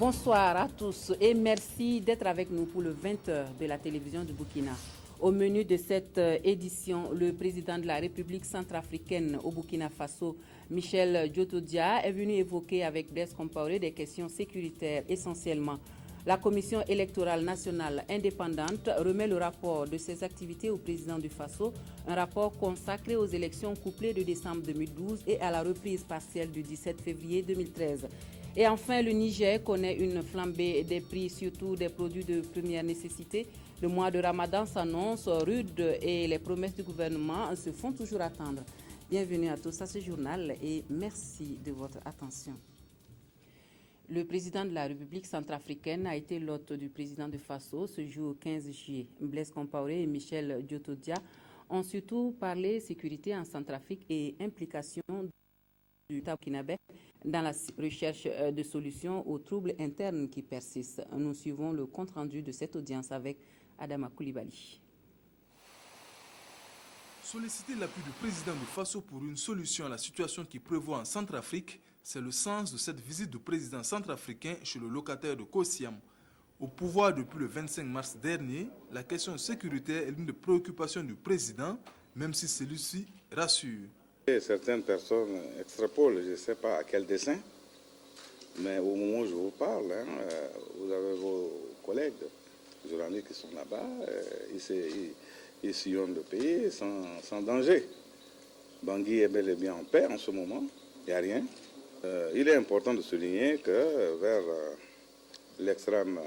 Bonsoir à tous et merci d'être avec nous pour le 20h de la télévision du Burkina. Au menu de cette édition, le président de la République centrafricaine au Burkina Faso, Michel Djotodia, est venu évoquer avec Blaise Compaoré des questions sécuritaires essentiellement. La Commission électorale nationale indépendante remet le rapport de ses activités au président du Faso, un rapport consacré aux élections couplées de décembre 2012 et à la reprise partielle du 17 février 2013. Et enfin, le Niger connaît une flambée des prix, surtout des produits de première nécessité. Le mois de Ramadan s'annonce rude et les promesses du gouvernement se font toujours attendre. Bienvenue à tous à ce journal et merci de votre attention. Le président de la République centrafricaine a été l'hôte du président de Faso ce jour 15 juillet. Blaise Compaoré et Michel Djotodia ont surtout parlé sécurité en Centrafrique et implication du burkinabé dans la recherche de solutions aux troubles internes qui persistent. Nous suivons le compte-rendu de cette audience avec Adama Koulibaly. Solliciter l'appui du président du Faso pour une solution à la situation qui prévaut en Centrafrique, c'est le sens de cette visite du président centrafricain chez le locataire de Kosiam. Au pouvoir depuis le 25 mars dernier, la question sécuritaire est l'une des préoccupations du président, même si celui-ci rassure. Certaines personnes extrapolent, je ne sais pas à quel dessein, mais au moment où je vous parle, vous avez vos collègues journalistes qui sont là-bas, ils sillonnent le pays sans danger. Bangui est bel et bien en paix en ce moment, il n'y a rien. Il est important de souligner que vers l'extrême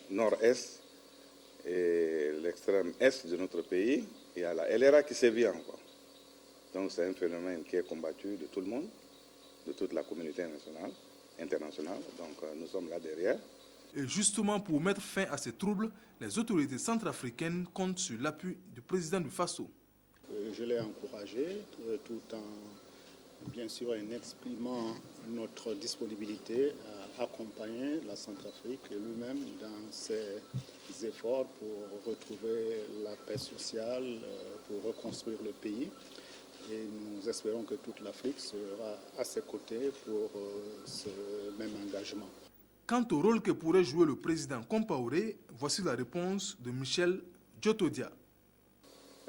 nord-est et l'extrême est de notre pays, il y a la LRA qui sévit encore. Donc c'est un phénomène qui est combattu de tout le monde, de toute la communauté internationale. Donc nous sommes là derrière. Et justement pour mettre fin à ces troubles, les autorités centrafricaines comptent sur l'appui du président du Faso. Je l'ai encouragé tout en, bien sûr, en exprimant notre disponibilité à accompagner la Centrafrique lui-même dans ses efforts pour retrouver la paix sociale, pour reconstruire le pays. Et nous espérons que toute l'Afrique sera à ses côtés pour ce même engagement. Quant au rôle que pourrait jouer le président Compaoré, voici la réponse de Michel Djotodia.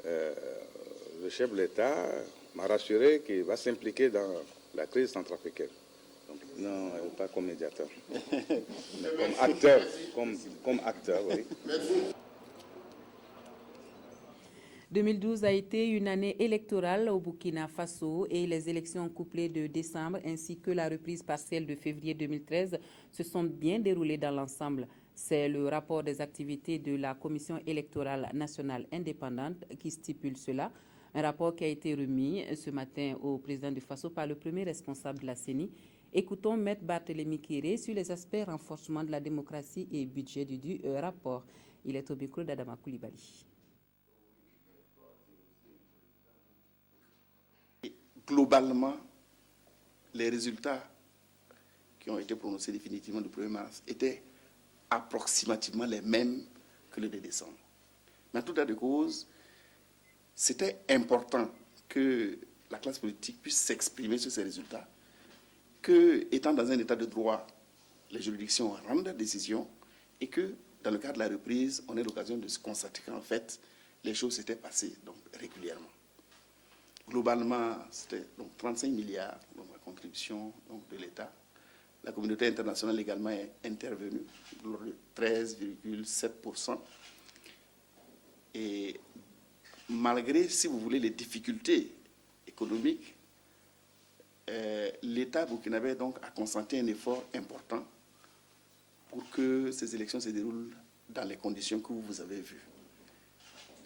Le chef de l'État m'a rassuré qu'il va s'impliquer dans la crise centrafricaine. Donc, non, pas comme médiateur, mais comme acteur, comme acteur, oui. 2012 a été une année électorale au Burkina Faso et les élections couplées de décembre ainsi que la reprise partielle de février 2013 se sont bien déroulées dans l'ensemble. C'est le rapport des activités de la Commission électorale nationale indépendante qui stipule cela. Un rapport qui a été remis ce matin au président du Faso par le premier responsable de la CENI. Écoutons Maître Barthélémy Kéré sur les aspects renforcement de la démocratie et budget du rapport. Il est au micro d'Adama Koulibaly. Globalement, les résultats qui ont été prononcés définitivement du 1er mars étaient approximativement les mêmes que le de décembre. Mais en tout état de cause, c'était important que la classe politique puisse s'exprimer sur ces résultats, que, étant dans un état de droit, les juridictions rendent des décisions et que, dans le cadre de la reprise, on ait l'occasion de se constater qu'en fait, les choses s'étaient passées donc, régulièrement. Globalement, c'était donc 35 milliards donc, la contribution donc, de l'État. La communauté internationale également est intervenue, de 13,7%. Et malgré, si vous voulez, les difficultés économiques, l'État burkinabé donc, a consenti un effort important pour que ces élections se déroulent dans les conditions que vous avez vues.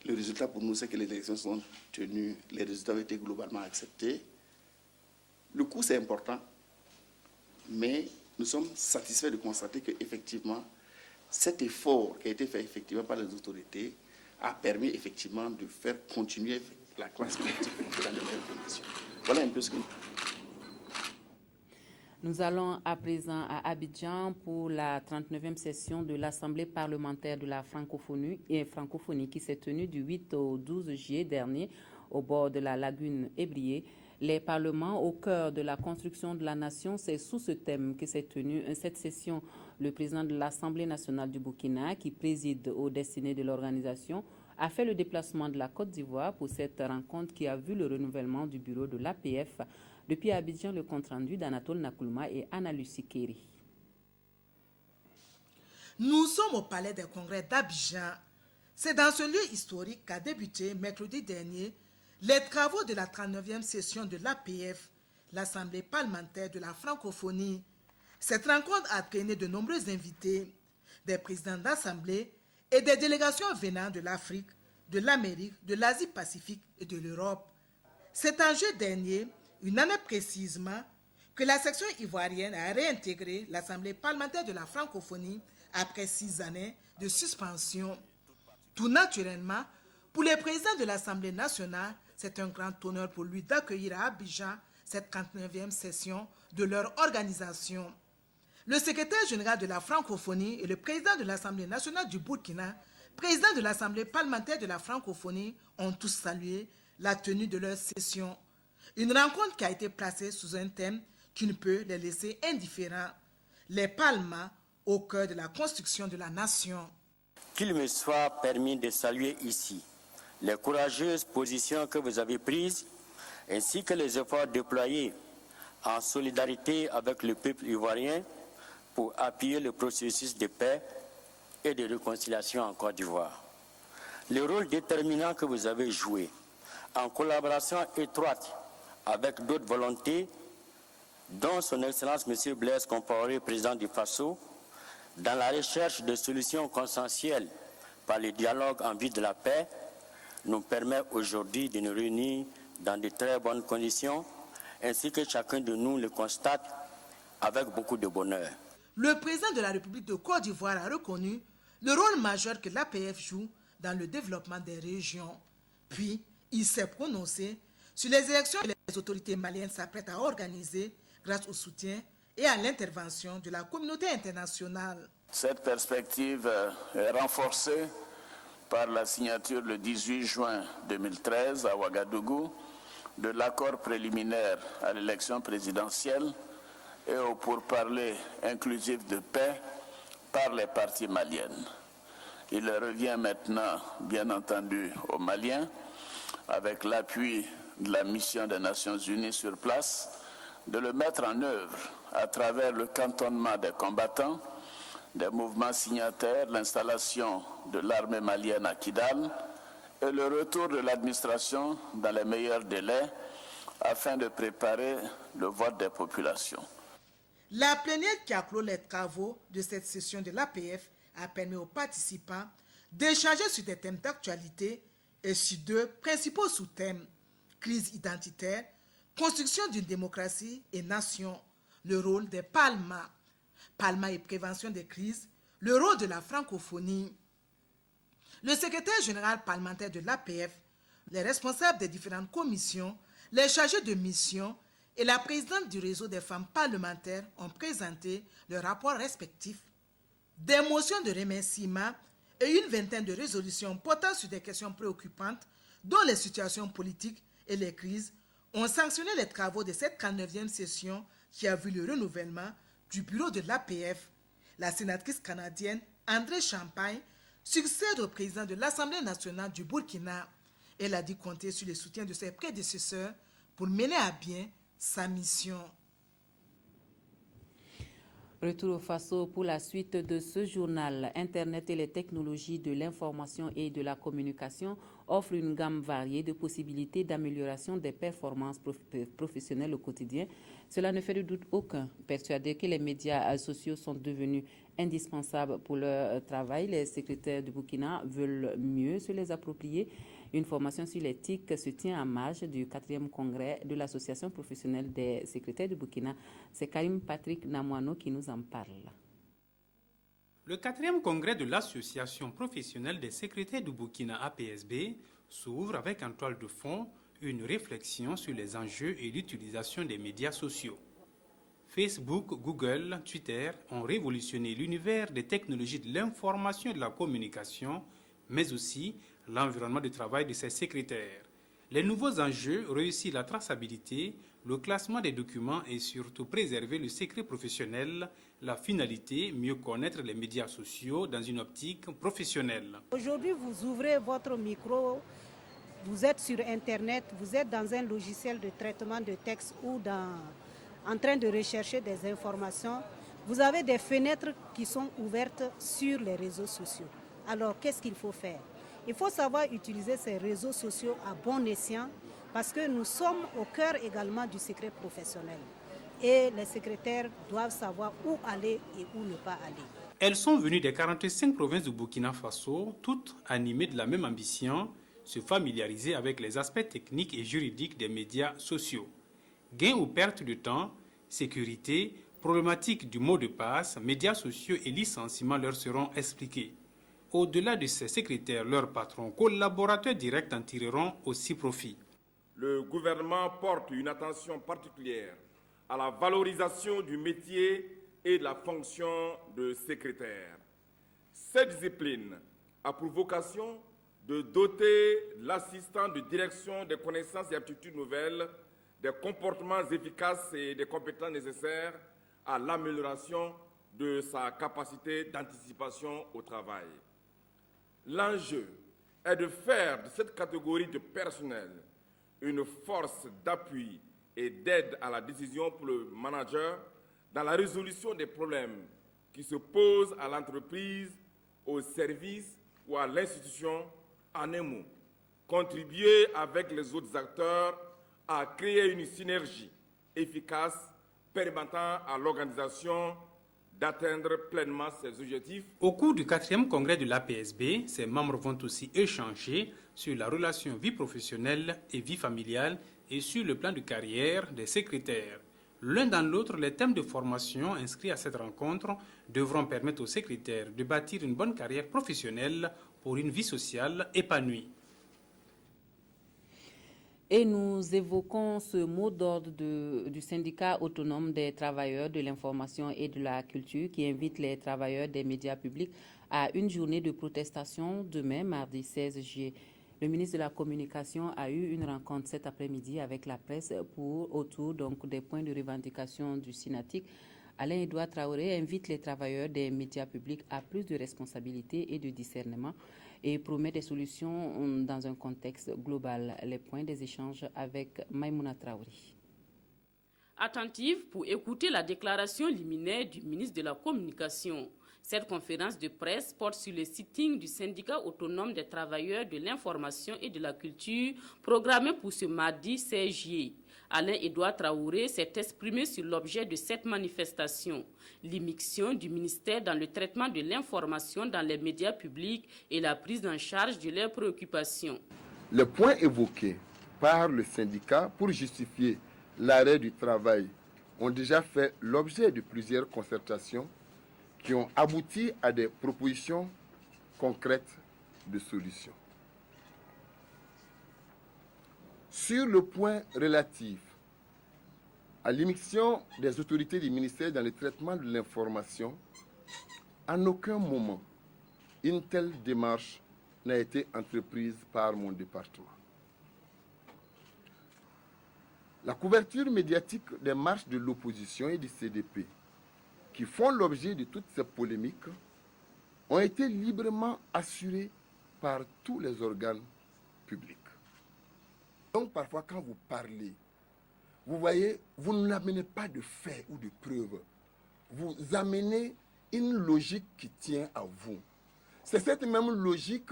Le résultat pour nous, c'est que les élections sont tenues, les résultats ont été globalement acceptés. Le coût, c'est important, mais nous sommes satisfaits de constater qu'effectivement, cet effort qui a été fait effectivement par les autorités a permis effectivement de faire continuer la classe politique dans de meilleures conditions. Voilà un peu ce que nous... Nous allons à présent à Abidjan pour la 39e session de l'Assemblée parlementaire de la francophonie qui s'est tenue du 8 au 12 juillet dernier au bord de la lagune Ébrié. Les parlements au cœur de la construction de la nation, c'est sous ce thème que s'est tenue cette session. Le président de l'Assemblée nationale du Burkina, qui préside aux destinées de l'organisation, a fait le déplacement de la Côte d'Ivoire pour cette rencontre qui a vu le renouvellement du bureau de l'APF. Depuis Abidjan, le compte-rendu d'Anatole Nakoulma et Anna-Lucie Kéry. Nous sommes au palais des congrès d'Abidjan. C'est dans ce lieu historique qu'a débuté mercredi dernier les travaux de la 39e session de l'APF, l'Assemblée parlementaire de la francophonie. Cette rencontre a traîné de nombreux invités, des présidents d'assemblée et des délégations venant de l'Afrique, de l'Amérique, de l'Asie-Pacifique et de l'Europe. C'est en juillet dernier, une année précisément, que la section ivoirienne a réintégré l'Assemblée parlementaire de la francophonie après 6 années de suspension. Tout naturellement, pour les présidents de l'Assemblée nationale, c'est un grand honneur pour lui d'accueillir à Abidjan cette 39e session de leur organisation. Le secrétaire général de la francophonie et le président de l'Assemblée nationale du Burkina, président de l'Assemblée parlementaire de la francophonie, ont tous salué la tenue de leur session. Une rencontre qui a été placée sous un thème qui ne peut les laisser indifférents. Les Palmas au cœur de la construction de la nation. Qu'il me soit permis de saluer ici les courageuses positions que vous avez prises, ainsi que les efforts déployés en solidarité avec le peuple ivoirien pour appuyer le processus de paix et de réconciliation en Côte d'Ivoire. Le rôle déterminant que vous avez joué, en collaboration étroite avec d'autres volontés, dont son Excellence M. Blaise Compaoré, président du FASO, dans la recherche de solutions consensuelles par le dialogue en vue de la paix, nous permet aujourd'hui de nous réunir dans de très bonnes conditions, ainsi que chacun de nous le constate avec beaucoup de bonheur. Le président de la République de Côte d'Ivoire a reconnu le rôle majeur que l'APF joue dans le développement des régions. Puis, il s'est prononcé sur les élections que les autorités maliennes s'apprêtent à organiser grâce au soutien et à l'intervention de la communauté internationale. Cette perspective est renforcée par la signature le 18 juin 2013 à Ouagadougou de l'accord préliminaire à l'élection présidentielle et au pourparlers inclusif de paix par les parties maliennes. Il revient maintenant, bien entendu, aux Maliens, avec l'appui de la mission des Nations Unies sur place, de le mettre en œuvre à travers le cantonnement des combattants, des mouvements signataires, l'installation de l'armée malienne à Kidal et le retour de l'administration dans les meilleurs délais afin de préparer le vote des populations. La plénière qui a clos les travaux de cette session de l'APF a permis aux participants d'échanger sur des thèmes d'actualité et sur 2 principaux sous-thèmes: crise identitaire, construction d'une démocratie et nation, le rôle des Palmas. Palma et prévention des crises, le rôle de la francophonie. Le secrétaire général parlementaire de l'APF, les responsables des différentes commissions, les chargés de mission et la présidente du réseau des femmes parlementaires ont présenté leurs rapports respectifs. Des motions de remerciement et une vingtaine de résolutions portant sur des questions préoccupantes, dont les situations politiques et les crises, ont sanctionné les travaux de cette 39e session qui a vu le renouvellement du bureau de l'APF. La sénatrice canadienne André Champagne succède au président de l'Assemblée nationale du Burkina. Elle a dit compter sur le soutien de ses prédécesseurs pour mener à bien sa mission. Retour au Faso pour la suite de ce journal. Internet et les technologies de l'information et de la communication offrent une gamme variée de possibilités d'amélioration des performances professionnelles au quotidien. Cela ne fait de doute aucun. Persuadés que les médias sociaux sont devenus indispensables pour leur travail, les secrétaires du Burkina veulent mieux se les approprier. Une formation sur l'éthique se tient en marge du 4e congrès de l'Association professionnelle des secrétaires du Burkina. C'est Karim Patrick Namouano qui nous en parle. Le 4e congrès de l'Association professionnelle des secrétaires du Burkina APSB s'ouvre avec en toile de fond une réflexion sur les enjeux et l'utilisation des médias sociaux. Facebook, Google, Twitter ont révolutionné l'univers des technologies de l'information et de la communication, mais aussi l'environnement de travail de ses secrétaires. Les nouveaux enjeux, réussir la traçabilité, le classement des documents et surtout préserver le secret professionnel. La finalité, mieux connaître les médias sociaux dans une optique professionnelle. Aujourd'hui, vous ouvrez votre micro, vous êtes sur Internet, vous êtes dans un logiciel de traitement de texte ou en train de rechercher des informations. Vous avez des fenêtres qui sont ouvertes sur les réseaux sociaux. Alors, qu'est-ce qu'il faut faire? Il faut savoir utiliser ces réseaux sociaux à bon escient parce que nous sommes au cœur également du secret professionnel. Et les secrétaires doivent savoir où aller et où ne pas aller. Elles sont venues des 45 provinces du Burkina Faso, toutes animées de la même ambition, se familiariser avec les aspects techniques et juridiques des médias sociaux. Gain ou perte de temps, sécurité, problématiques du mot de passe, médias sociaux et licenciements leur seront expliqués. Au-delà de ces secrétaires, leurs patrons, collaborateurs directs en tireront aussi profit. Le gouvernement porte une attention particulière à la valorisation du métier et de la fonction de secrétaire. Cette discipline a pour vocation de doter l'assistant de direction des connaissances et aptitudes nouvelles, des comportements efficaces et des compétences nécessaires à l'amélioration de sa capacité d'anticipation au travail. L'enjeu est de faire de cette catégorie de personnel une force d'appui et d'aide à la décision pour le manager dans la résolution des problèmes qui se posent à l'entreprise, au service ou à l'institution. En un mot, contribuer avec les autres acteurs à créer une synergie efficace permettant à l'organisation d'atteindre pleinement ses objectifs. Au cours du 4e congrès de l'APSB, ses membres vont aussi échanger sur la relation vie professionnelle et vie familiale et sur le plan de carrière des secrétaires. L'un dans l'autre, les thèmes de formation inscrits à cette rencontre devront permettre aux secrétaires de bâtir une bonne carrière professionnelle pour une vie sociale épanouie. Et nous évoquons ce mot d'ordre du syndicat autonome des travailleurs de l'information et de la culture qui invite les travailleurs des médias publics à une journée de protestation demain, mardi 16 juillet. Le ministre de la Communication a eu une rencontre cet après-midi avec la presse autour des points de revendication du Synatic. Alain-Edouard Traoré invite les travailleurs des médias publics à plus de responsabilité et de discernement et promet des solutions dans un contexte global. Les points des échanges avec Maïmouna Traoré. Attentive pour écouter la déclaration liminaire du ministre de la Communication. Cette conférence de presse porte sur le sitting du syndicat autonome des travailleurs de l'information et de la culture programmé pour ce mardi 16 juillet. Alain-Edouard Traoré s'est exprimé sur l'objet de cette manifestation, l'immixtion du ministère dans le traitement de l'information dans les médias publics et la prise en charge de leurs préoccupations. Les points évoqués par le syndicat pour justifier l'arrêt du travail ont déjà fait l'objet de plusieurs concertations qui ont abouti à des propositions concrètes de solutions. Sur le point relatif à l'immixtion des autorités du ministère dans le traitement de l'information, en aucun moment une telle démarche n'a été entreprise par mon département. La couverture médiatique des marches de l'opposition et du CDP, qui font l'objet de toutes ces polémiques, ont été librement assurées par tous les organes publics. Donc parfois quand vous parlez, vous voyez, vous n'amenez pas de faits ou de preuves. Vous amenez une logique qui tient à vous. C'est cette même logique,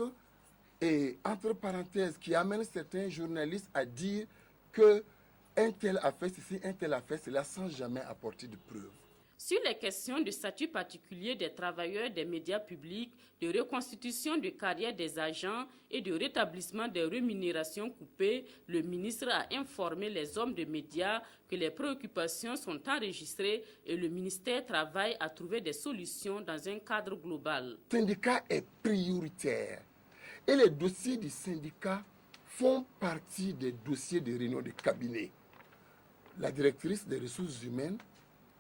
et entre parenthèses, qui amène certains journalistes à dire qu'un tel a fait ceci, un tel a fait cela, sans jamais apporter de preuves. Sur les questions de statut particulier des travailleurs des médias publics, de reconstitution de carrière des agents et de rétablissement des rémunérations coupées, le ministre a informé les hommes de médias que les préoccupations sont enregistrées et le ministère travaille à trouver des solutions dans un cadre global. Le syndicat est prioritaire et les dossiers du syndicat font partie des dossiers de réunion de cabinet. La directrice des ressources humaines,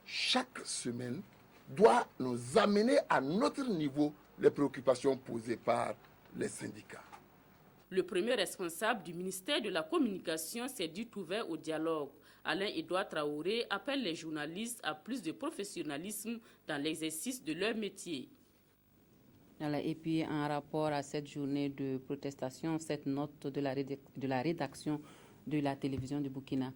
chaque semaine, doit nous amener à notre niveau les préoccupations posées par les syndicats. Le premier responsable du ministère de la Communication s'est dit ouvert au dialogue. Alain-Edouard Traoré appelle les journalistes à plus de professionnalisme dans l'exercice de leur métier. Et puis, en rapport à cette journée de protestation, cette note de la rédaction de la télévision du Burkina.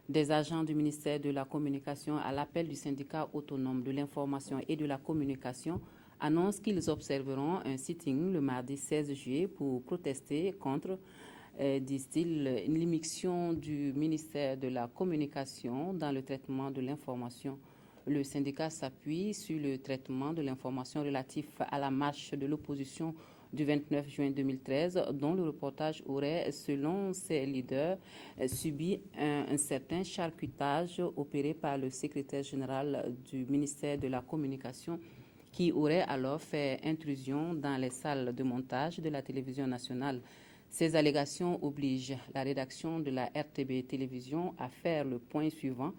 Des agents du ministère de la Communication, à l'appel du syndicat autonome de l'information et de la communication, annoncent qu'ils observeront un sitting le mardi 16 juillet pour protester contre, disent-ils, l'immixtion du ministère de la Communication dans le traitement de l'information. Le syndicat s'appuie sur le traitement de l'information relatif à la marche de l'opposition du 29 juin 2013, dont le reportage aurait, selon ses leaders, subi un certain charcutage opéré par le secrétaire général du ministère de la Communication, qui aurait alors fait intrusion dans les salles de montage de la télévision nationale. Ces allégations obligent la rédaction de la RTB Télévision à faire le point suivant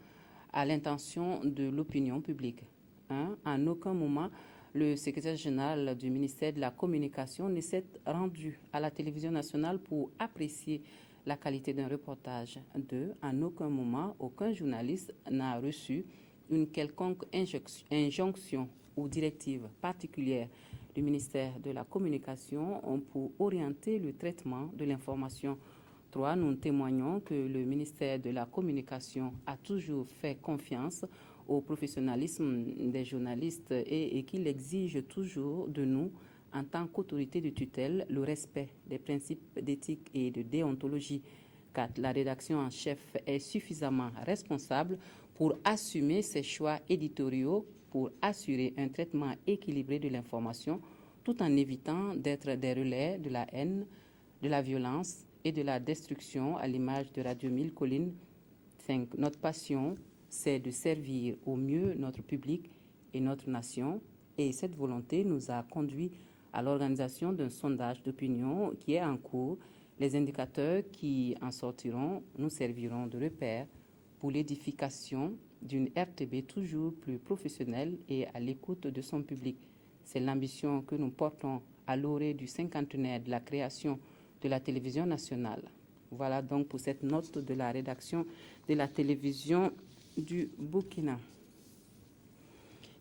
à l'intention de l'opinion publique. 1. En aucun moment, le secrétaire général du ministère de la Communication ne s'est rendu à la télévision nationale pour apprécier la qualité d'un reportage. 2. En aucun moment, aucun journaliste n'a reçu une quelconque injonction ou directive particulière du ministère de la Communication pour orienter le traitement de l'information. 3. Nous témoignons que le ministère de la Communication a toujours fait confiance au professionnalisme des journalistes et qu'il exige toujours de nous, en tant qu'autorité de tutelle, le respect des principes d'éthique et de déontologie. 4. La rédaction en chef est suffisamment responsable pour assumer ses choix éditoriaux, pour assurer un traitement équilibré de l'information, tout en évitant d'être des relais de la haine, de la violence et de la destruction, à l'image de Radio 1000 Collines. 5. Notre passion, c'est de servir au mieux notre public et notre nation, et cette volonté nous a conduit à l'organisation d'un sondage d'opinion qui est en cours. Les indicateurs qui en sortiront nous serviront de repère pour l'édification d'une RTB toujours plus professionnelle et à l'écoute de son public. C'est l'ambition que nous portons à l'orée du cinquantenaire de la création de la télévision nationale. Voilà donc pour cette note de la rédaction de la télévision du Burkina.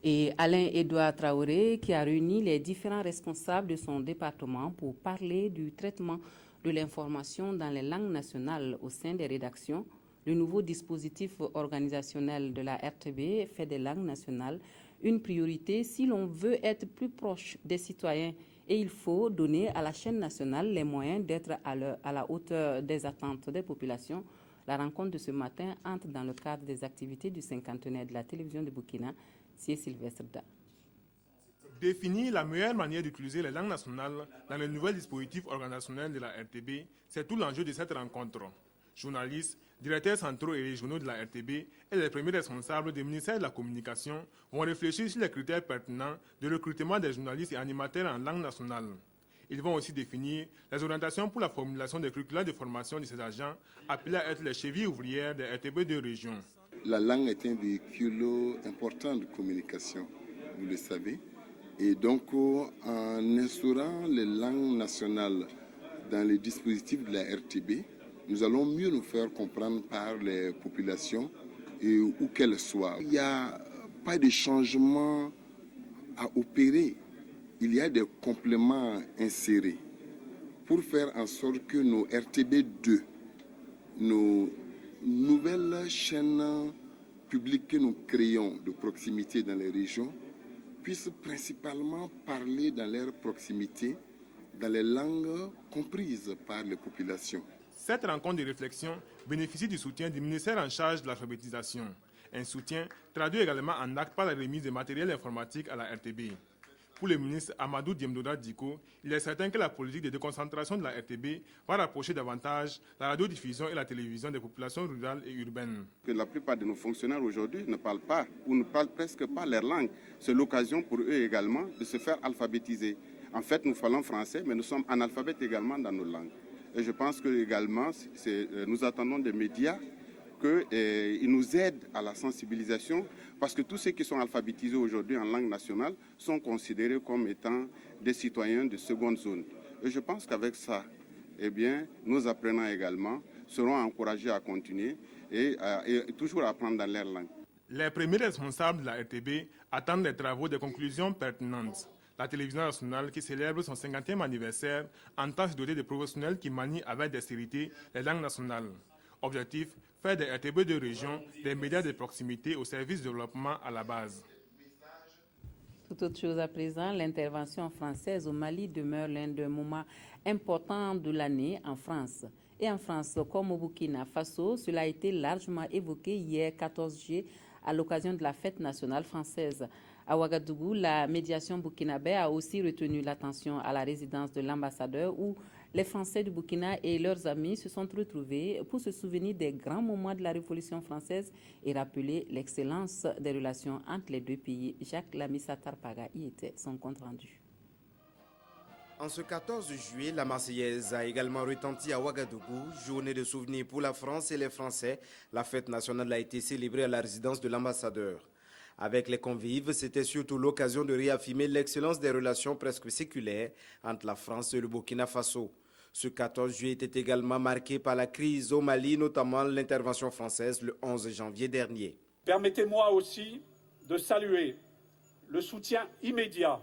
Et Alain-Edouard Traoré, qui a réuni les différents responsables de son département pour parler du traitement de l'information dans les langues nationales au sein des rédactions. Le nouveau dispositif organisationnel de la RTB fait des langues nationales une priorité si l'on veut être plus proche des citoyens. Et il faut donner à la chaîne nationale les moyens d'être à la hauteur des attentes des populations. La rencontre de ce matin entre dans le cadre des activités du cinquantenaire de la télévision de Burkina, c'est Sylvestre Da. Définir la meilleure manière d'utiliser les langues nationales dans le nouvel dispositif organisationnel de la RTB, c'est tout l'enjeu de cette rencontre. Journalistes, directeurs centraux et régionaux de la RTB et les premiers responsables du ministère de la Communication vont réfléchir sur les critères pertinents de recrutement des journalistes et animateurs en langue nationale. Ils vont aussi définir les orientations pour la formulation des curricula de formation de ces agents appelés à être les chevilles ouvrières des RTB de région. La langue est un véhicule important de communication, vous le savez. Et donc, en instaurant les langues nationales dans les dispositifs de la RTB, nous allons mieux nous faire comprendre par les populations, et où qu'elles soient. Il n'y a pas de changement à opérer. Il y a des compléments insérés pour faire en sorte que nos RTB2, nos nouvelles chaînes publiques que nous créons de proximité dans les régions, puissent principalement parler dans leur proximité, dans les langues comprises par les populations. Cette rencontre de réflexion bénéficie du soutien du ministère en charge de l'alphabétisation. Un soutien traduit également en acte par la remise de matériel informatique à la RTB. Pour le ministre Amadou Diemdoda Diko, il est certain que la politique de déconcentration de la RTB va rapprocher davantage la radiodiffusion et la télévision des populations rurales et urbaines. Que la plupart de nos fonctionnaires aujourd'hui ne parlent pas ou ne parlent presque pas leur langue. C'est l'occasion pour eux également de se faire alphabétiser. En fait, nous parlons français, mais nous sommes analphabètes également dans nos langues. Et je pense que également, nous attendons des médias qu'ils nous aident à la sensibilisation, parce que tous ceux qui sont alphabétisés aujourd'hui en langue nationale sont considérés comme étant des citoyens de seconde zone. Et je pense qu'avec ça, eh bien, nos apprenants également seront encouragés à continuer et toujours à apprendre dans leur langue. Les premiers responsables de la RTB attendent des travaux de conclusions pertinentes. La télévision nationale, qui célèbre son 50e anniversaire, entend se doter de professionnels qui manient avec dextérité les langues nationales. Objectif, faire des RTB de région des médias de proximité au service du développement à la base. Tout autre chose à présent, l'intervention française au Mali demeure l'un des moments importants de l'année en France. Et en France, comme au Burkina Faso, cela a été largement évoqué hier 14 juillet à l'occasion de la fête nationale française. À Ouagadougou, la médiation burkinabé a aussi retenu l'attention à la résidence de l'ambassadeur où les Français du Burkina et leurs amis se sont retrouvés pour se souvenir des grands moments de la Révolution française et rappeler l'excellence des relations entre les deux pays. Jacques Lamissa Tarpaga y était, son compte rendu. En ce 14 juillet, la Marseillaise a également retenti à Ouagadougou, journée de souvenirs pour la France et les Français. La fête nationale a été célébrée à la résidence de l'ambassadeur. Avec les convives, c'était surtout l'occasion de réaffirmer l'excellence des relations presque séculaires entre la France et le Burkina Faso. Ce 14 juillet était également marqué par la crise au Mali, notamment l'intervention française le 11 janvier dernier. Permettez-moi aussi de saluer le soutien immédiat,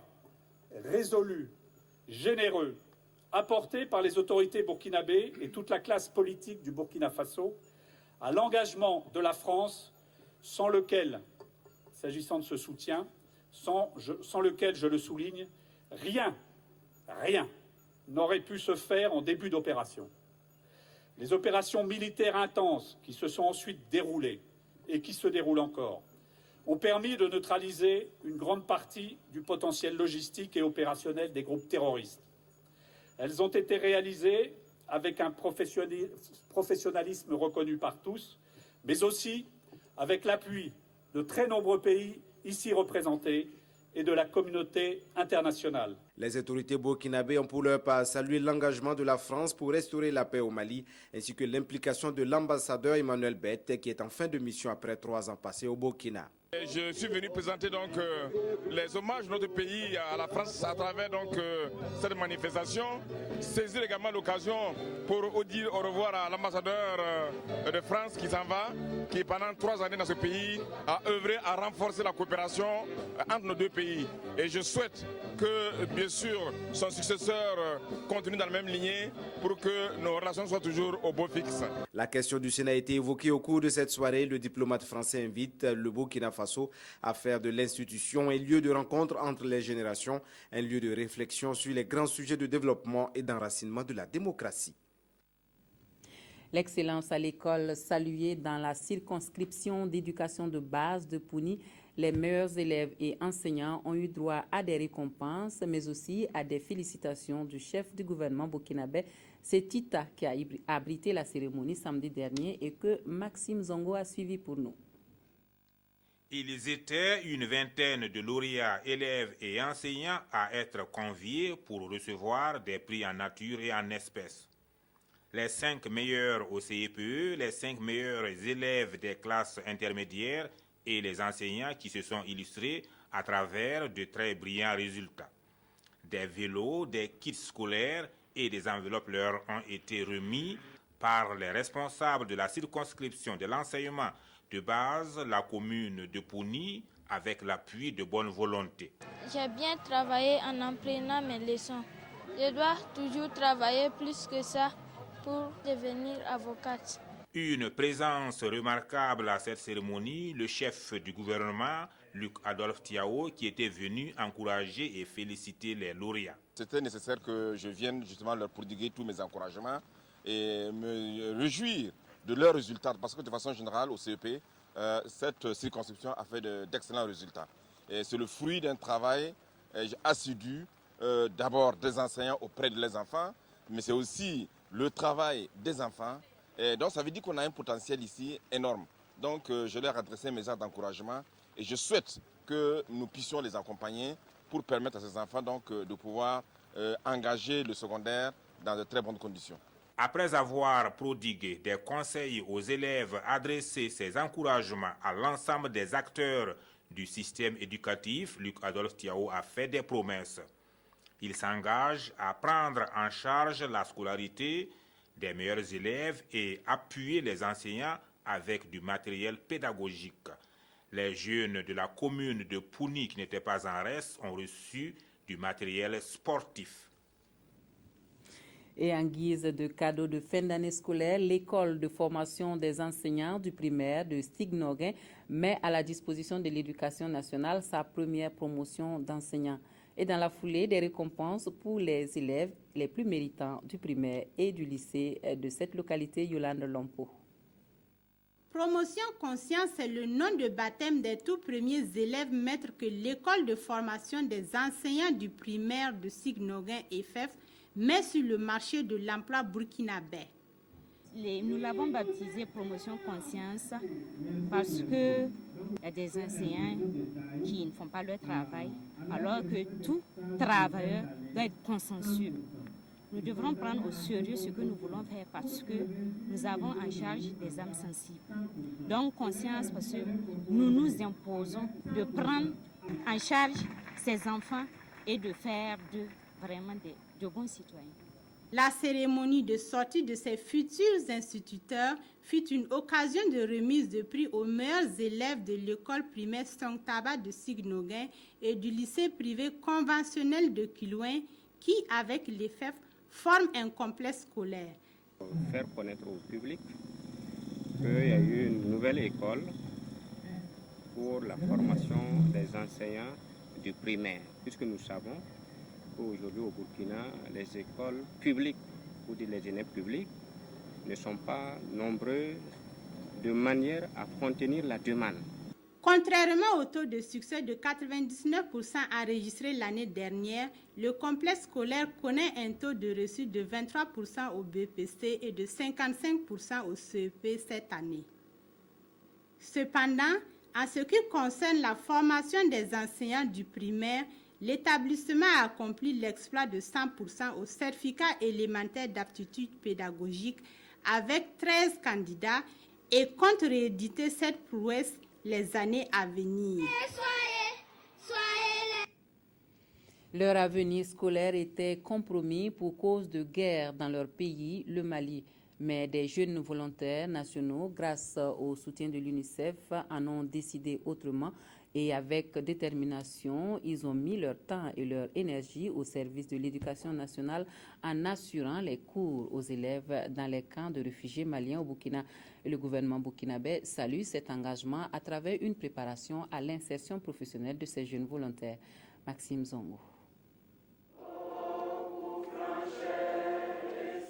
résolu, généreux, apporté par les autorités burkinabées et toute la classe politique du Burkina Faso à l'engagement de la France, sans lequel, s'agissant de ce soutien, sans lequel, je le souligne, rien n'aurait pu se faire en début d'opération. Les opérations militaires intenses qui se sont ensuite déroulées et qui se déroulent encore ont permis de neutraliser une grande partie du potentiel logistique et opérationnel des groupes terroristes. Elles ont été réalisées avec un professionnalisme reconnu par tous, mais aussi avec l'appui de très nombreux pays ici représentés et de la communauté internationale. Les autorités burkinabées ont pour leur part salué l'engagement de la France pour restaurer la paix au Mali, ainsi que l'implication de l'ambassadeur Emmanuel Bette, qui est en fin de mission après 3 ans passés au Burkina. Je suis venu présenter donc les hommages de notre pays à la France à travers donc cette manifestation. Saisir également l'occasion pour dire au revoir à l'ambassadeur de France qui s'en va, qui pendant 3 années dans ce pays a œuvré à renforcer la coopération entre nos deux pays. Et je souhaite que bien sûr son successeur continue dans la même lignée pour que nos relations soient toujours au beau fixe. La question du Sénat a été évoquée au cours de cette soirée. Le diplomate français invite le Burkina Faso à faire de l'institution un lieu de rencontre entre les générations, un lieu de réflexion sur les grands sujets de développement et d'enracinement de la démocratie. L'excellence à l'école saluée dans la circonscription d'éducation de base de Pouni. Les meilleurs élèves et enseignants ont eu droit à des récompenses, mais aussi à des félicitations du chef du gouvernement burkinabé. C'est Tita qui a abrité la cérémonie samedi dernier et que Maxime Zongo a suivi pour nous. Ils étaient une vingtaine de lauréats, élèves et enseignants à être conviés pour recevoir des prix en nature et en espèces. Les 5 meilleurs au CEPE, les 5 meilleurs élèves des classes intermédiaires et les enseignants qui se sont illustrés à travers de très brillants résultats. Des vélos, des kits scolaires et des enveloppes leur ont été remis par les responsables de la circonscription de l'enseignement de base, la commune de Pouni, avec l'appui de bonne volonté. J'ai bien travaillé en apprenant mes leçons. Je dois toujours travailler plus que ça pour devenir avocate. Une présence remarquable à cette cérémonie, le chef du gouvernement, Luc Adolphe Tiao, qui était venu encourager et féliciter les lauréats. C'était nécessaire que je vienne justement leur prodiguer tous mes encouragements et me réjouir de leurs résultats, parce que de façon générale, au CEP, cette circonscription a fait d'excellents résultats. Et c'est le fruit d'un travail assidu, d'abord des enseignants auprès de leurs enfants, mais c'est aussi le travail des enfants. Et donc ça veut dire qu'on a un potentiel ici énorme. Donc je leur adressais mes actes d'encouragement et je souhaite que nous puissions les accompagner pour permettre à ces enfants donc, de pouvoir engager le secondaire dans de très bonnes conditions. Après avoir prodigué des conseils aux élèves, adressé ses encouragements à l'ensemble des acteurs du système éducatif, Luc Adolphe Tiao a fait des promesses. Il s'engage à prendre en charge la scolarité des meilleurs élèves et appuyer les enseignants avec du matériel pédagogique. Les jeunes de la commune de Pouni qui n'étaient pas en reste ont reçu du matériel sportif. Et en guise de cadeau de fin d'année scolaire, l'école de formation des enseignants du primaire de Stignoguin met à la disposition de l'Éducation nationale sa première promotion d'enseignants. Et dans la foulée, des récompenses pour les élèves les plus méritants du primaire et du lycée de cette localité, Yolande Lompo. Promotion Conscience est le nom de baptême des tout premiers élèves maîtres que l'école de formation des enseignants du primaire de Stignoguin EFEF met sur le marché de l'emploi burkinabé. Nous l'avons baptisé Promotion Conscience parce qu'il y a des enseignants qui ne font pas leur travail, alors que tout travailleur doit être consciencieux. Nous devrons prendre au sérieux ce que nous voulons faire parce que nous avons en charge des âmes sensibles. Donc conscience parce que nous nous imposons de prendre en charge ces enfants et de faire vraiment de bons citoyens. La cérémonie de sortie de ces futurs instituteurs fut une occasion de remise de prix aux meilleurs élèves de l'école primaire Songtaba de Stignoguin et du lycée privé conventionnel de Kilouin qui, avec l'EFEF, forment un complexe scolaire. Faire connaître au public qu'il y a eu une nouvelle école pour la formation des enseignants du primaire, puisque nous savons qu'aujourd'hui au Burkina, les écoles publiques, ou les élèves publics, ne sont pas nombreux de manière à contenir la demande. Contrairement au taux de succès de 99% enregistré l'année dernière, le complexe scolaire connaît un taux de reçu de 23% au BPC et de 55% au CEP cette année. Cependant, en ce qui concerne la formation des enseignants du primaire, l'établissement a accompli l'exploit de 100% au certificat élémentaire d'aptitude pédagogique avec 13 candidats et compte rééditer cette prouesse les années à venir. Leur avenir scolaire était compromis pour cause de guerre dans leur pays, le Mali. Mais des jeunes volontaires nationaux, grâce au soutien de l'UNICEF, en ont décidé autrement. Et avec détermination, ils ont mis leur temps et leur énergie au service de l'éducation nationale en assurant les cours aux élèves dans les camps de réfugiés maliens au Burkina. Le gouvernement burkinabé salue cet engagement à travers une préparation à l'insertion professionnelle de ces jeunes volontaires. Maxime Zongo.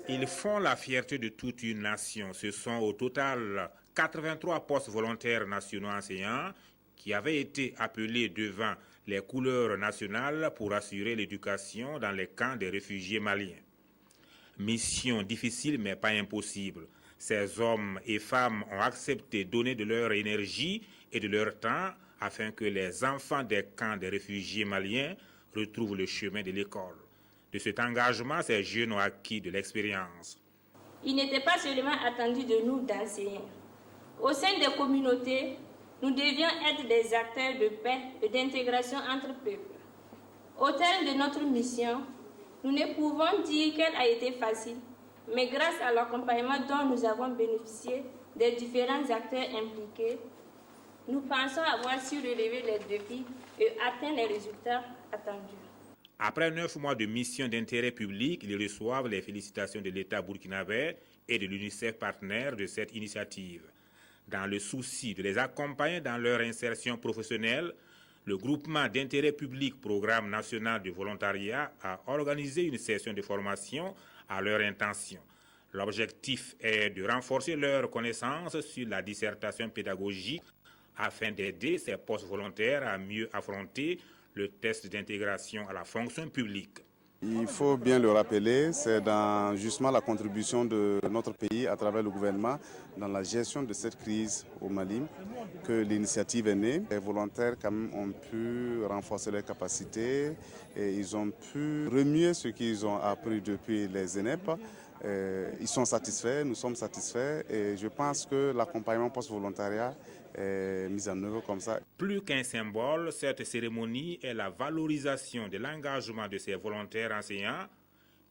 Ils font la fierté de toute une nation. Ce sont au total 83 postes volontaires nationaux enseignants qui avaient été appelés devant les couleurs nationales pour assurer l'éducation dans les camps des réfugiés maliens. Mission difficile mais pas impossible. Ces hommes et femmes ont accepté de donner de leur énergie et de leur temps afin que les enfants des camps des réfugiés maliens retrouvent le chemin de l'école. De cet engagement, ces jeunes ont acquis de l'expérience. Il n'était pas seulement attendu de nous d'enseigner. Au sein des communautés, nous devions être des acteurs de paix et d'intégration entre peuples. Au terme de notre mission, nous ne pouvons dire qu'elle a été facile, mais grâce à l'accompagnement dont nous avons bénéficié des différents acteurs impliqués, nous pensons avoir su relever les défis et atteindre les résultats attendus. Après 9 mois de mission d'intérêt public, ils reçoivent les félicitations de l'État burkinabé et de l'UNICEF partenaire de cette initiative. Dans le souci de les accompagner dans leur insertion professionnelle, le groupement d'intérêt public Programme national de volontariat a organisé une session de formation à leur intention. L'objectif est de renforcer leurs connaissances sur la dissertation pédagogique afin d'aider ces postes volontaires à mieux affronter le test d'intégration à la fonction publique. Il faut bien le rappeler, c'est dans justement la contribution de notre pays à travers le gouvernement dans la gestion de cette crise au Mali que l'initiative est née. Les volontaires quand même ont pu renforcer leurs capacités et ils ont pu remuer ce qu'ils ont appris depuis les ENEP ils sont satisfaits, nous sommes satisfaits et je pense que l'accompagnement post-volontariat est mis en œuvre comme ça. Plus qu'un symbole, cette cérémonie est la valorisation de l'engagement de ces volontaires enseignants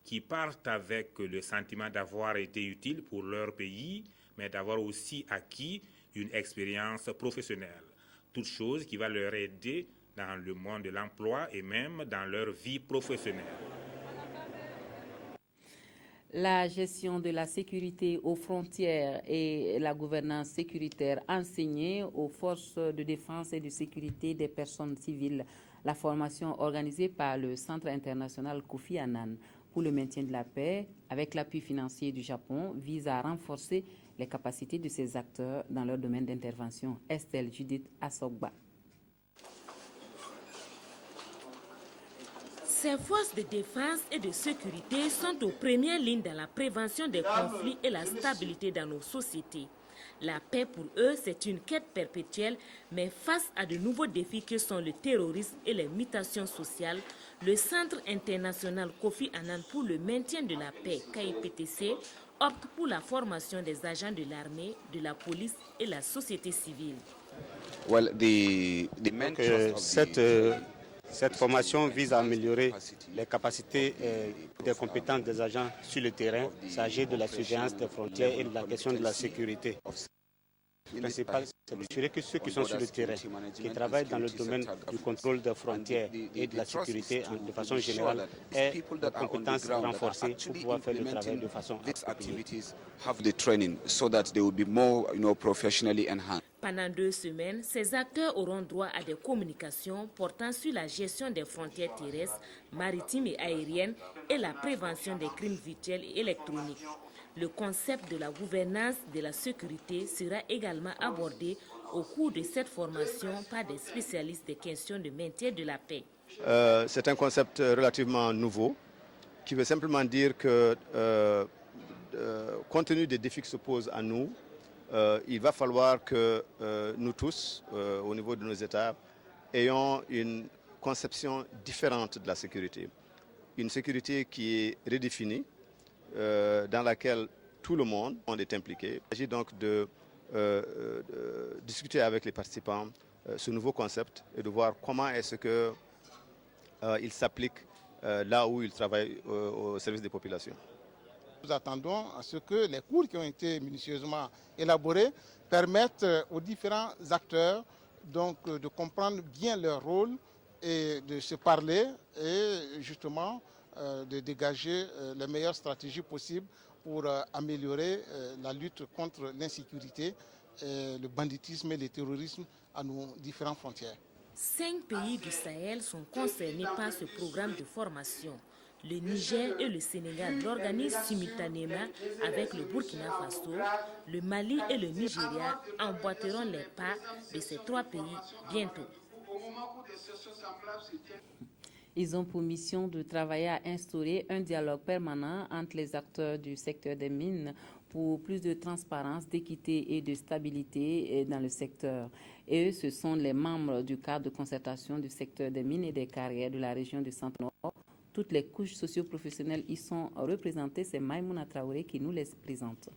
qui partent avec le sentiment d'avoir été utiles pour leur pays, mais d'avoir aussi acquis une expérience professionnelle. Toute chose qui va leur aider dans le monde de l'emploi et même dans leur vie professionnelle. La gestion de la sécurité aux frontières et la gouvernance sécuritaire enseignée aux forces de défense et de sécurité des personnes civiles. La formation organisée par le Centre international Kofi Annan pour le maintien de la paix, avec l'appui financier du Japon, vise à renforcer les capacités de ces acteurs dans leur domaine d'intervention. Estelle Judith Assogba. Ces forces de défense et de sécurité sont aux premières lignes dans la prévention des conflits et la stabilité dans nos sociétés. La paix pour eux, c'est une quête perpétuelle, mais face à de nouveaux défis que sont le terrorisme et les mutations sociales, le Centre international Kofi Annan pour le maintien de la paix, KIPTC, opte pour la formation des agents de l'armée, de la police et la société civile. Cette formation vise à améliorer les capacités et des compétences des agents sur le terrain, s'agit de la surveillance des frontières et de la question de la sécurité. Le principal, c'est d'assurer que ceux qui sont sur le terrain, qui travaillent dans le domaine du contrôle des frontières et de la sécurité de façon générale, aient des compétences renforcées pour pouvoir faire le travail de façon appropriée. Pendant 2 semaines, ces acteurs auront droit à des communications portant sur la gestion des frontières terrestres, maritimes et aériennes et la prévention des crimes virtuels et électroniques. Le concept de la gouvernance de la sécurité sera également abordé au cours de cette formation par des spécialistes des questions de maintien de la paix. C'est un concept relativement nouveau qui veut simplement dire que, compte tenu des défis qui se posent à nous, il va falloir que nous tous, au niveau de nos États, ayons une conception différente de la sécurité. Une sécurité qui est redéfinie, dans laquelle tout le monde est impliqué. Il s'agit donc de discuter avec les participants ce nouveau concept et de voir comment est-ce qu'il s'applique là où ils travaillent au service des populations. Nous attendons à ce que les cours qui ont été minutieusement élaborés permettent aux différents acteurs donc, de comprendre bien leur rôle et de se parler et justement de dégager les meilleures stratégies possibles pour améliorer la lutte contre l'insécurité, le banditisme et le terrorisme à nos différentes frontières. 5 pays du Sahel sont concernés par ce programme de formation. Le Niger et le Sénégal l'organisent simultanément avec le Burkina Faso. Le Mali et le Nigeria emboîteront les pas de ces 3 pays bientôt. Ils ont pour mission de travailler à instaurer un dialogue permanent entre les acteurs du secteur des mines pour plus de transparence, d'équité et de stabilité dans le secteur. Et eux, ce sont les membres du cadre de concertation du secteur des mines et des carrières de la région du Centre-Nord. Toutes les couches socio-professionnelles y sont représentées. C'est Maïmouna Traoré qui nous les présente.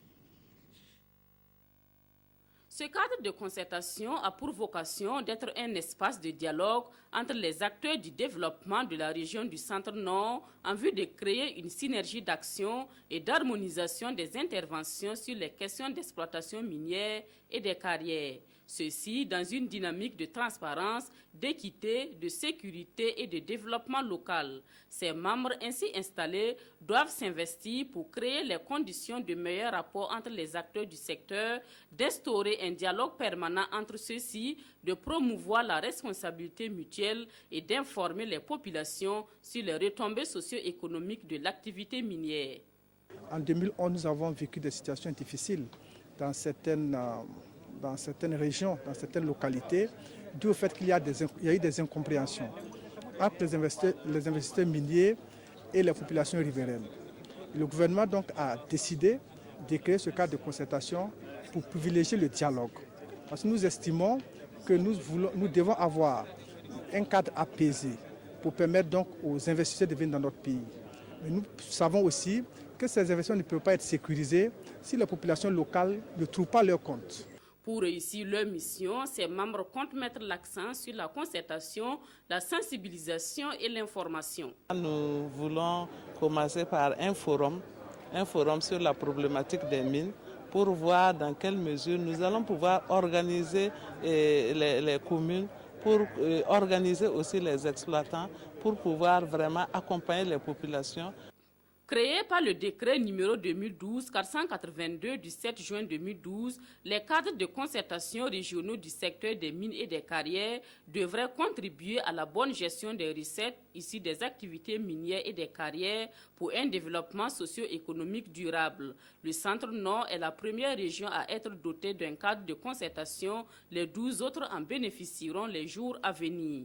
Ce cadre de concertation a pour vocation d'être un espace de dialogue entre les acteurs du développement de la région du Centre-Nord en vue de créer une synergie d'action et d'harmonisation des interventions sur les questions d'exploitation minière et des carrières. Ceci dans une dynamique de transparence, d'équité, de sécurité et de développement local. Ces membres ainsi installés doivent s'investir pour créer les conditions de meilleur rapport entre les acteurs du secteur, d'instaurer un dialogue permanent entre ceux-ci, de promouvoir la responsabilité mutuelle et d'informer les populations sur les retombées socio-économiques de l'activité minière. En 2011, nous avons vécu des situations difficiles dans certaines régions, dans certaines localités, dû au fait qu'il y a eu des incompréhensions entre les investisseurs miniers et les populations riveraines. Le gouvernement donc a décidé de créer ce cadre de concertation pour privilégier le dialogue. Parce que nous estimons que nous devons avoir un cadre apaisé pour permettre donc aux investisseurs de venir dans notre pays. Mais nous savons aussi que ces investissements ne peuvent pas être sécurisés si les populations locales ne trouvent pas leur compte. Pour réussir leur mission, ces membres comptent mettre l'accent sur la concertation, la sensibilisation et l'information. Nous voulons commencer par un forum sur la problématique des mines pour voir dans quelle mesure nous allons pouvoir organiser les communes, pour organiser aussi les exploitants, pour pouvoir vraiment accompagner les populations. Créé par le décret numéro 2012-482 du 7 juin 2012, les cadres de concertation régionaux du secteur des mines et des carrières devraient contribuer à la bonne gestion des recettes issues des activités minières et des carrières pour un développement socio-économique durable. Le Centre Nord est la première région à être dotée d'un cadre de concertation. Les 12 autres en bénéficieront les jours à venir.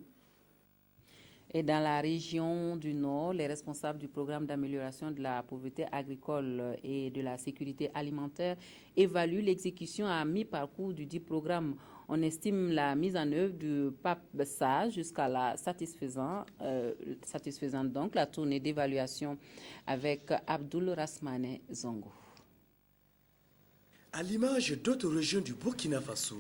Et dans la région du Nord, les responsables du programme d'amélioration de la pauvreté agricole et de la sécurité alimentaire évaluent l'exécution à mi-parcours du dit programme. On estime la mise en œuvre du PAPSA jusqu'à la satisfaisante. Donc, la tournée d'évaluation avec Abdoul Rasmane Zongo. À l'image d'autres régions du Burkina Faso,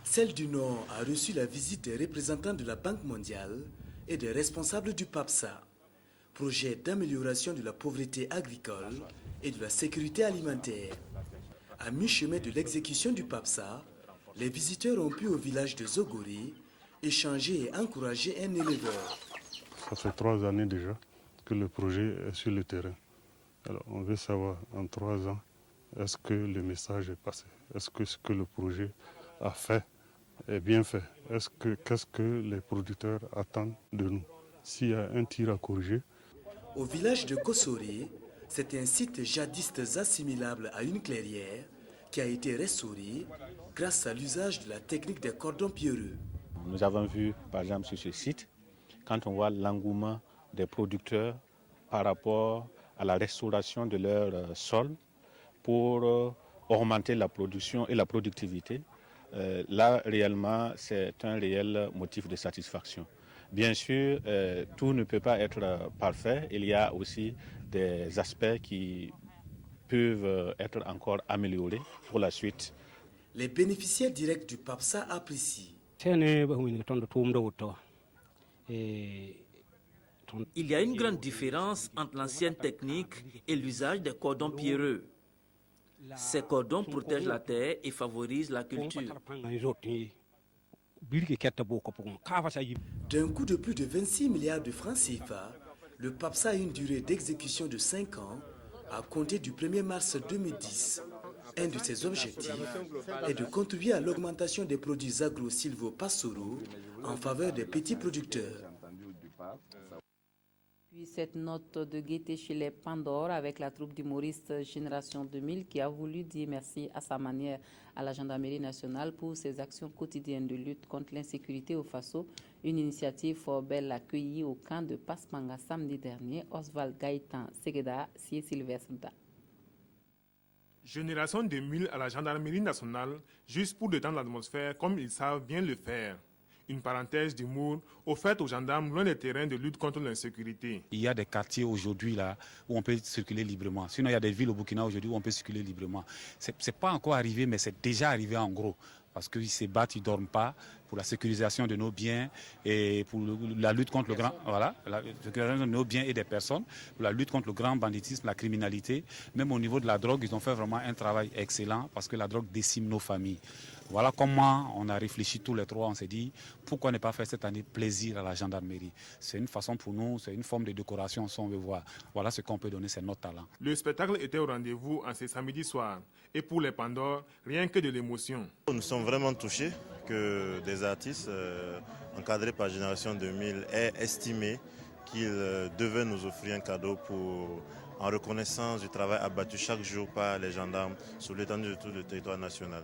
celle du Nord a reçu la visite des représentants de la Banque mondiale et des responsables du PAPSA, projet d'amélioration de la pauvreté agricole et de la sécurité alimentaire. À mi-chemin de l'exécution du PAPSA, les visiteurs ont pu au village de Zogori échanger et encourager un éleveur. Ça fait 3 années déjà que le projet est sur le terrain. Alors on veut savoir en 3 ans, est-ce que le message est passé? Est-ce que ce que le projet a fait est bien fait? Qu'est-ce que les producteurs attendent de nous? S'il y a un tir à corriger. Au village de Kossori, c'est un site jadis assimilable à une clairière qui a été restauré grâce à l'usage de la technique des cordons pierreux. Nous avons vu, par exemple, sur ce site, quand on voit l'engouement des producteurs par rapport à la restauration de leur sol pour augmenter la production et la productivité, là, réellement, c'est un réel motif de satisfaction. Bien sûr, tout ne peut pas être parfait. Il y a aussi des aspects qui peuvent être encore améliorés pour la suite. Les bénéficiaires directs du PAPSA apprécient. Il y a une grande différence entre l'ancienne technique et l'usage des cordons pierreux. Ces cordons protègent la terre et favorisent la culture. D'un coût de plus de 26 milliards de francs CFA, le PAPSA a une durée d'exécution de 5 ans à compter du 1er mars 2010. Un de ses objectifs est de contribuer à l'augmentation des produits agro-silvo-pastoraux en faveur des petits producteurs. Puis cette note de gaieté chez les Pandores avec la troupe d'humoristes Génération 2000 qui a voulu dire merci à sa manière à la Gendarmerie nationale pour ses actions quotidiennes de lutte contre l'insécurité au Faso. Une initiative fort belle accueillie au camp de Pasmanga samedi dernier. Oswald Gaëtan Segeda, Sié Sylvestre Da. Génération 2000 à la Gendarmerie nationale, juste pour détendre l'atmosphère comme ils savent bien le faire. Une parenthèse d'humour offerte aux gendarmes loin des terrains de lutte contre l'insécurité. Il y a des quartiers aujourd'hui là où on peut circuler librement. Sinon, il y a des villes au Burkina aujourd'hui où on peut circuler librement. C'est pas encore arrivé, mais c'est déjà arrivé en gros. Parce qu'ils se battent, ils ne dorment pas pour la sécurisation de nos biens et pour la lutte contre le grand, voilà, la sécurisation de nos biens et des personnes, pour la lutte contre le grand banditisme, la criminalité. Même au niveau de la drogue, ils ont fait vraiment un travail excellent parce que la drogue décime nos familles. Voilà comment on a réfléchi tous les trois. On s'est dit, pourquoi ne pas faire cette année plaisir à la gendarmerie? C'est une façon pour nous, c'est une forme de décoration si on veut voir. Voilà ce qu'on peut donner, c'est notre talent. Le spectacle était au rendez-vous en ce samedi soir. Et pour les Pandores, rien que de l'émotion. Nous sommes vraiment touchés que des artistes encadrés par Génération 2000 aient estimé qu'ils devaient nous offrir un cadeau en reconnaissance du travail abattu chaque jour par les gendarmes sur l'étendue de tout le territoire national.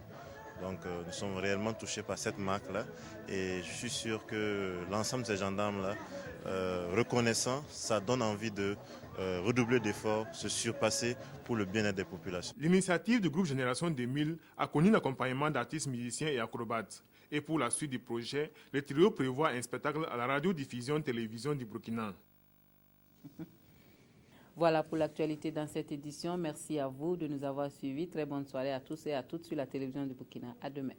Donc nous sommes réellement touchés par cette marque-là et je suis sûr que l'ensemble de ces gendarmes-là, reconnaissants, ça donne envie de redoubler d'efforts, se surpasser pour le bien-être des populations. L'initiative du groupe Génération 2000 a connu l'accompagnement d'artistes, musiciens et acrobates. Et pour la suite du projet, le trio prévoit un spectacle à la radiodiffusion télévision du Burkina. Voilà pour l'actualité dans cette édition. Merci à vous de nous avoir suivis. Très bonne soirée à tous et à toutes sur la télévision du Burkina. À demain.